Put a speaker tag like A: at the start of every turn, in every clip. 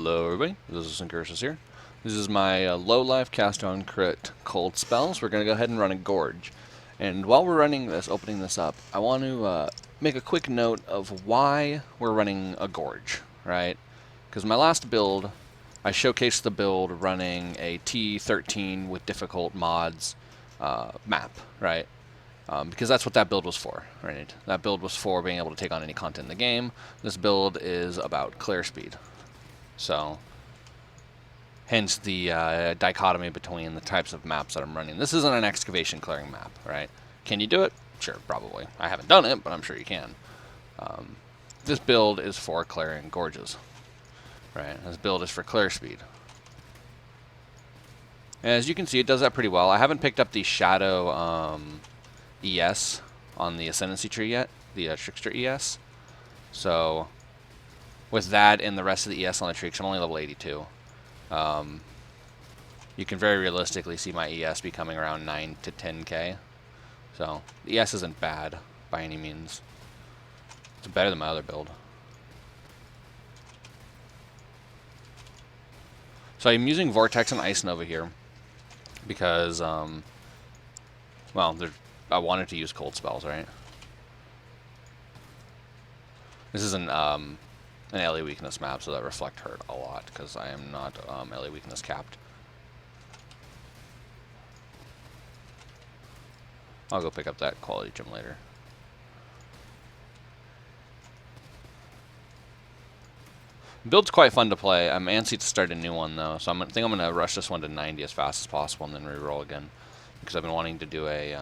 A: Hello everybody, this is Synchrosis here. This is my low life cast on crit cold spells. We're going to go ahead and run a Gorge. And while we're running this, opening this up, I want to make a quick note of why we're running a Gorge, right? Because my last build, I showcased the build running a T13 with difficult mods map, right? Because that's what that build was for, right? That build was for being able to take on any content in the game. This build is about clear speed. So, hence the dichotomy between the types of maps that I'm running. This isn't an excavation clearing map, right? Can you do it? Sure, probably. I haven't done it, but I'm sure you can. This build is for clearing gorges, right? This build is for clear speed. And as you can see, it does that pretty well. I haven't picked up the Shadow ES on the Ascendancy tree yet, the Trickster ES. So, with that and the rest of the ES on the tree, because I'm only level 82, you can very realistically see my ES becoming around 9 to 10k. So, the ES isn't bad by any means. It's better than my other build. So I'm using Vortex and Ice Nova here because, well, I wanted to use cold spells, right? This is an LA weakness map, so that reflect hurt a lot because I am not LA weakness capped. I'll go pick up that quality gem later. Build's quite fun to play. I'm antsy to start a new one though, so I think I'm gonna rush this one to 90 as fast as possible and then reroll again because I've been wanting to do a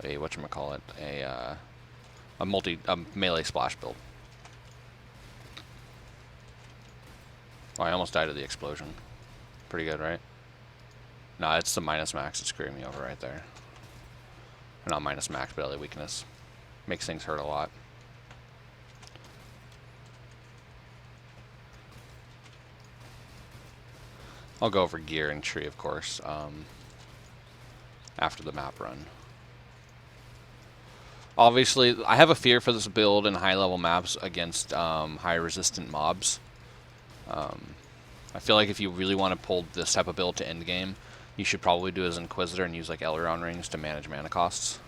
A: whatchamacallit, a melee splash build. Oh, I almost died of the explosion. Pretty good, right? No, it's the minus max that's screwing me over right there. Or not minus max, but LA weakness. Makes things hurt a lot. I'll go over gear and tree, of course, after the map run. Obviously, I have a fear for this build in high-level maps against high-resistant mobs. I feel like if you really want to pull this type of build to endgame, you should probably do as Inquisitor and use like Elrond rings to manage mana costs.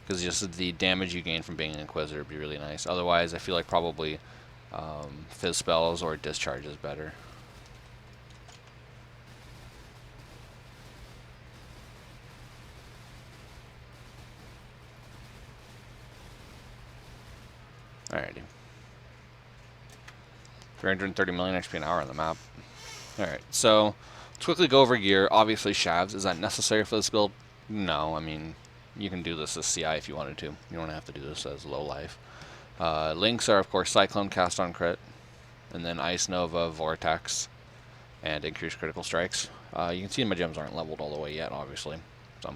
A: Because just the damage you gain from being an Inquisitor would be really nice. Otherwise, I feel like probably Fizz spells or Discharge is better. Alrighty. 330 million XP an hour on the map. Alright, so let's quickly go over gear. Obviously, Shavs. Is that necessary for this build? No, I mean, you can do this as CI if you wanted to. You don't have to do this as low life. Links are, of course, Cyclone, Cast on Crit, and then Ice Nova, Vortex, and Increased Critical Strikes. You can see my gems aren't leveled all the way yet, obviously. So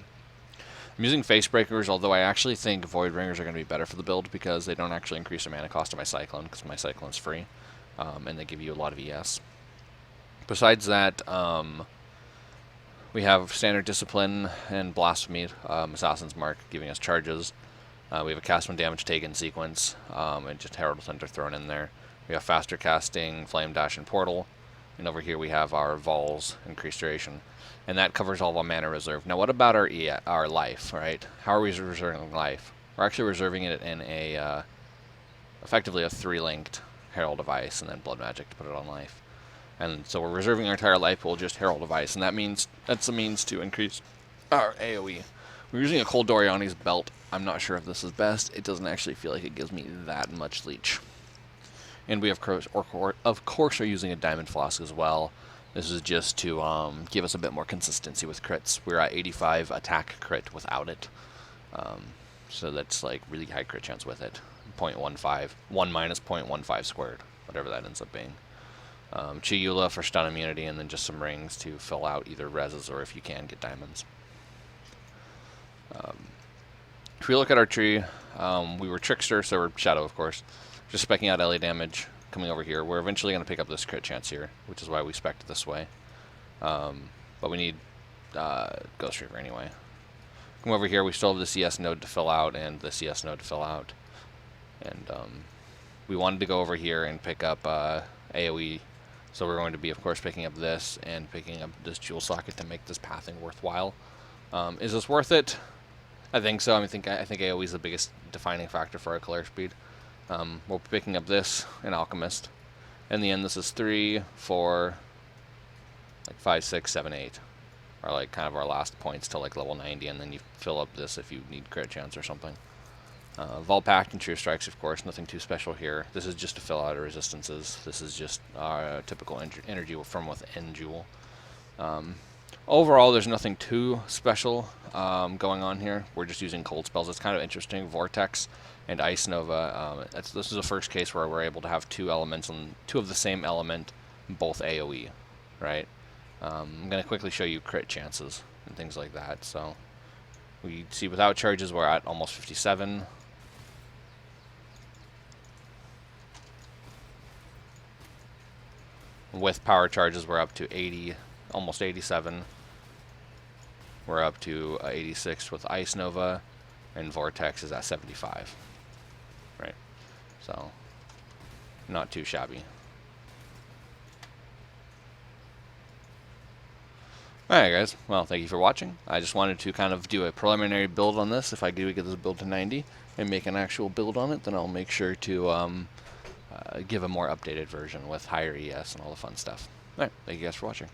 A: I'm using Face Breakers, although I actually think Void Ringers are going to be better for the build because they don't actually increase the mana cost of my Cyclone, because my Cyclone's free, and they give you a lot of ES. Besides that, we have Standard Discipline and Blasphemy, Assassin's Mark, giving us charges. We have a cast when damage taken sequence, and just Herald of Thunder thrown in there. We have faster casting, Flame Dash, and Portal. And over here we have our Vols, increased duration. And that covers all of our mana reserve. Now what about our life, right? How are we reserving life? We're actually reserving it in a, effectively a 3-linked Herald of Ice and then Blood Magic to put it on life. And so we're reserving our entire life pool just Herald of Ice, and that's a means to increase our AoE. We're using a Cold Doriani's belt. I'm not sure if this is best. It doesn't actually feel like it gives me that much leech. And we of course are using a Diamond Flask as well. This is just to give us a bit more consistency with crits. We're at 85 attack crit without it. So that's like really high crit chance with it. 0.15, 1 minus 0.15 squared, whatever that ends up being. Chiyula for stun immunity, and then just some rings to fill out either reses or if you can get diamonds. If we look at our tree, we were Trickster, so we're Shadow, of course. Just specking out LA damage, coming over here. We're eventually going to pick up this crit chance here, which is why we spec'd this way. But we need Ghost Reaver anyway. Come over here, we still have the CS node to fill out and the CS node to fill out. And we wanted to go over here and pick up AoE. So we're going to be, of course, picking up this and picking up this jewel socket to make this pathing worthwhile. Is this worth it? I think so. I think AoE is the biggest defining factor for our color speed. We're picking up this in Alchemist. In the end, this is 3, 4, like 5, 6, 7, 8. Are like kind of our last points to like level 90, and then you fill up this if you need crit chance or something. Volpact and True Strikes, of course, nothing too special here. This is just to fill out our resistances. This is just our typical energy from within Jewel. Overall, there's nothing too special going on here. We're just using cold spells. It's kind of interesting. Vortex and Ice Nova. This is the first case where we're able to have 2 elements and 2 of the same element, both AoE, right? I'm going to quickly show you crit chances and things like that. So we see without charges, we're at almost 57. With power charges, we're up to 80, almost 87. We're up to 86 with Ice Nova, and Vortex is at 75. Right, so not too shabby. Alright guys, well, thank you for watching. I just wanted to kind of do a preliminary build on this. If I do get this build to 90 and make an actual build on it, then I'll make sure to give a more updated version with higher ES and all the fun stuff. Alright, thank you guys for watching.